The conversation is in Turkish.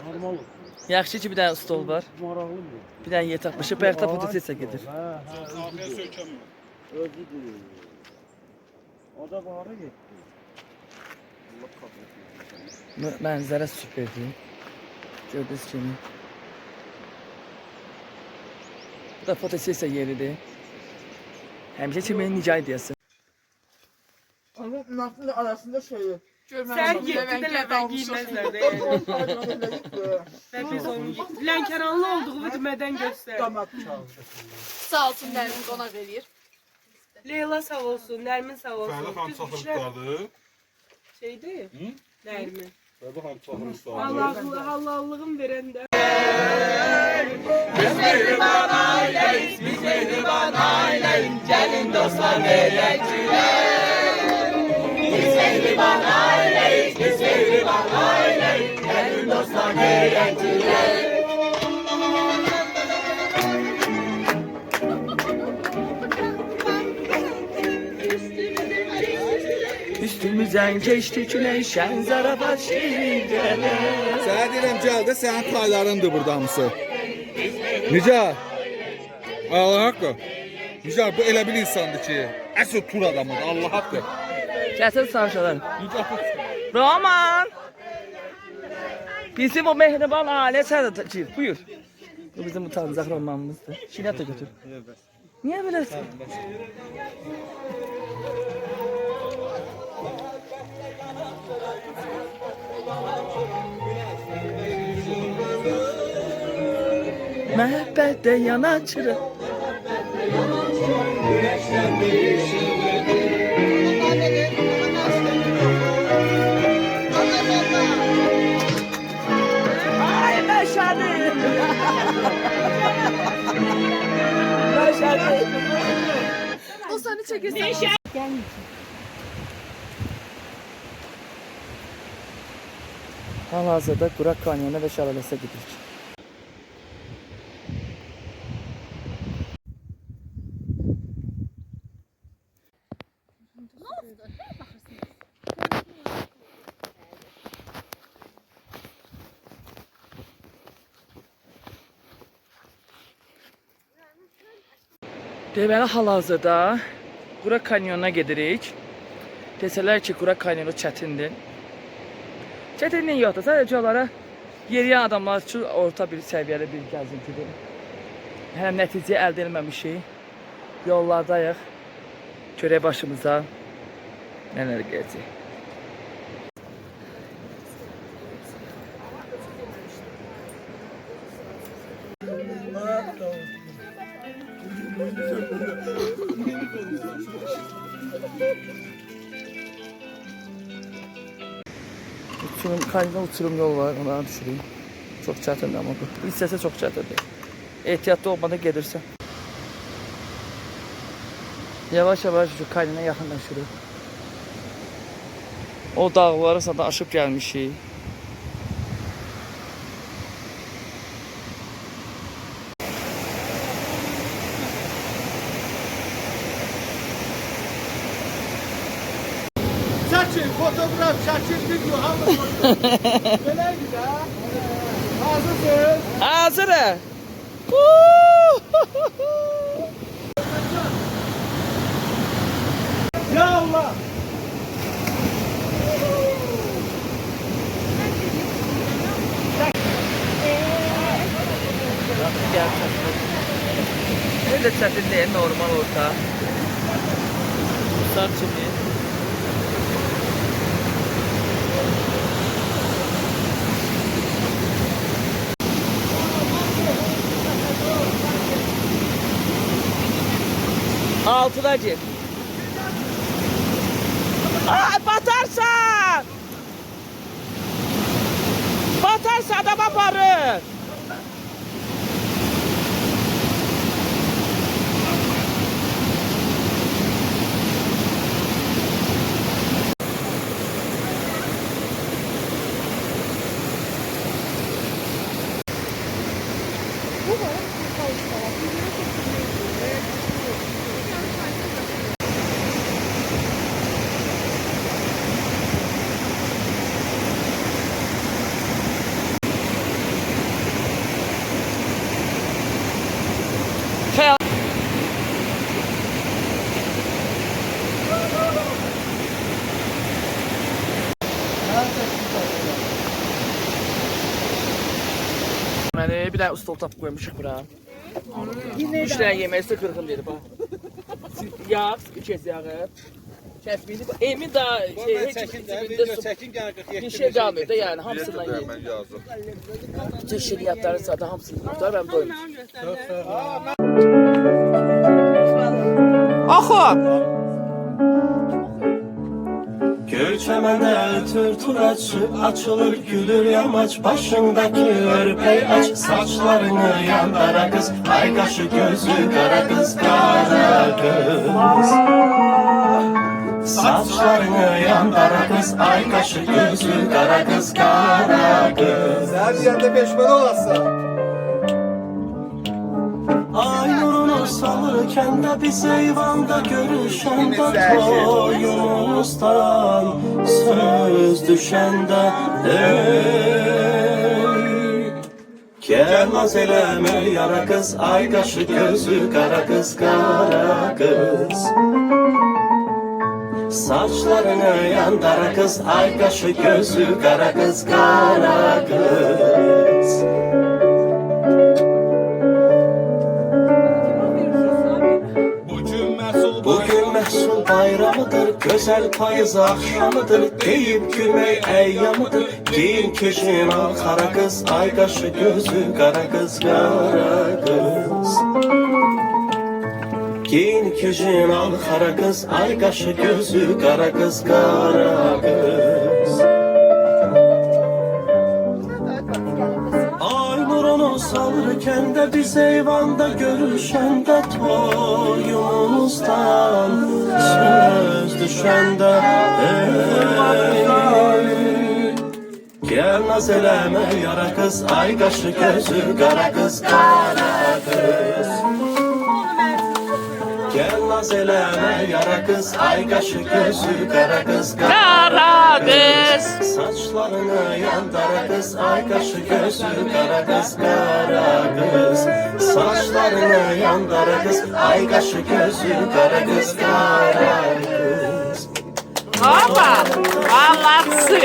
Normal. Yaxşı ki bir dənə stol var. Maraqlıdır. Bir dənə yer tapmışıq. Bayaqda fotosesiya gedir. Afiyet sökəm. Özüdür. O da bahara getdi. Allah kabul etsin. Mənzərə süperdir. Gördüyünüz kimi. Bu da fotosesiya yeridir. Həmişə kimi Nicay deyəsin. Ama nasıl arasında şeyi. Sen gitti de leben giymezler de yani. Ben biz onu Lənkəranlı olduğu demeden göster. Damat çaldı. Sağ olsun Nərmin qonaq eləyir. Leyla sağ olsun, Nərmin sağ olsun. Fərdə xanım çatırıqlardı. Şeydi, Nərmin. Fərdə xanım çatırıqlardı. Allah'lı, halallığım veren de. Biz mehriban aileyiz, biz mehriban aileyiz. Gelin dostlar verək Biz mehriban aileyiz, biz mehriban aileyiz. Gelin dostlar verək Üstümüzden geçti güneşen zarabat şehirde. Sənə deyirəm gəl də sənin taylarındır burada hamısı. Necə? Allah haqqı. Necə bu elə bir insandır ki, əsl tur adamıdır Allah haqqı. Gətir sarışalar. Roman! Bizim o mehriban aile sen de gir, buyur. Bu bizim utanacak romanımızdır. Şinet de götür. Niye böylesin? Məhəbbətdə yanan çıra. Ay Məşədi! Məşədi! O səni çəkirsən. Hal-hazırda Qurak Kanyonu və Şəlaləsə gidirik. Deməli hal-hazırda Qurak Kanyonuna gedirik. Desələr ki, Qurak Kanyonu çətindir. Çətinlik yoxdur, sadəcə onlara yeriyən adamlar üçün orta bir səviyyəli bir gəzintidir. Həm nəticə əldə edilməmişik. Yollardayıq. Görək başımıza nələr gələcək. Kayında uçurum yol var, onlara düşüreyim. Çok çətindir ama bu. Hissəsi çox çətindir. Ehtiyatlı olmadan gedirsən. Yavaş yavaş şu kayına yaxınlaşırıq. O dağları sana aşıb gəlmişik. Çəkin, fotoğraf, çəkin, video, hamı fotoğraf. Belə güzel. Hazırsın. Hazırıq. Ya Allah. Ne de çətin değil, normal orta. Sar kimi. Altıda gir. Ay batarsan! Batarsa adam aparır. yeməli. Bir dənə stol tapıb qoymuşuq bura. 3 dənə yemək isə 40 dedi bax. Yağ, keç yağı. Kəsmini. Emin də heç cibində su. Bir şey qalmır da yəni hamısından yedim. Bütün şiriyatları zaten hamısını qurtar mən doymuşum. Oxu. Gölçemende tırtıl açılır gülür yamaç başındaki örpey aç saçlarını yanlara kız ay kaşı gözü kara kız kara kız saçlarını yanlara kız ay kaşı gözü kara kız kara kız Her yerde peşman olasın. Ay nurunu salırken de biz eyvanda görüşen de toyumuzdan söz düşen de ey gelmez eleme yara kız ay kaşı gözü kara kız kara kız saçlarını yandara kız ay kaşı gözü kara kız kara kız Bugün məhsul bayramıdır, gözəl payız axşamıdır Deyib gülmək əyyamıdır, giyin keçin al xara qız Ay qaşı gözü qara qız, qara qız Giyin keçin al xara qız, ay qaşı gözü qara qız, qara qız Ay nurunu salırken de biz eyvanda görüşen de toyumuzdan söz düşen de gel naz eleme yara kız ay kaşı gözü kara kız kara kız Gel naz eleme yara kız ay kaşı gözü kara kız Kara kız. Saçlarını yandara kız ay kaşı gözü kara kız kara kız Saçlarını yandara kız ay kaşı gözü kara kız kara kız Hoppa. Allah'sı.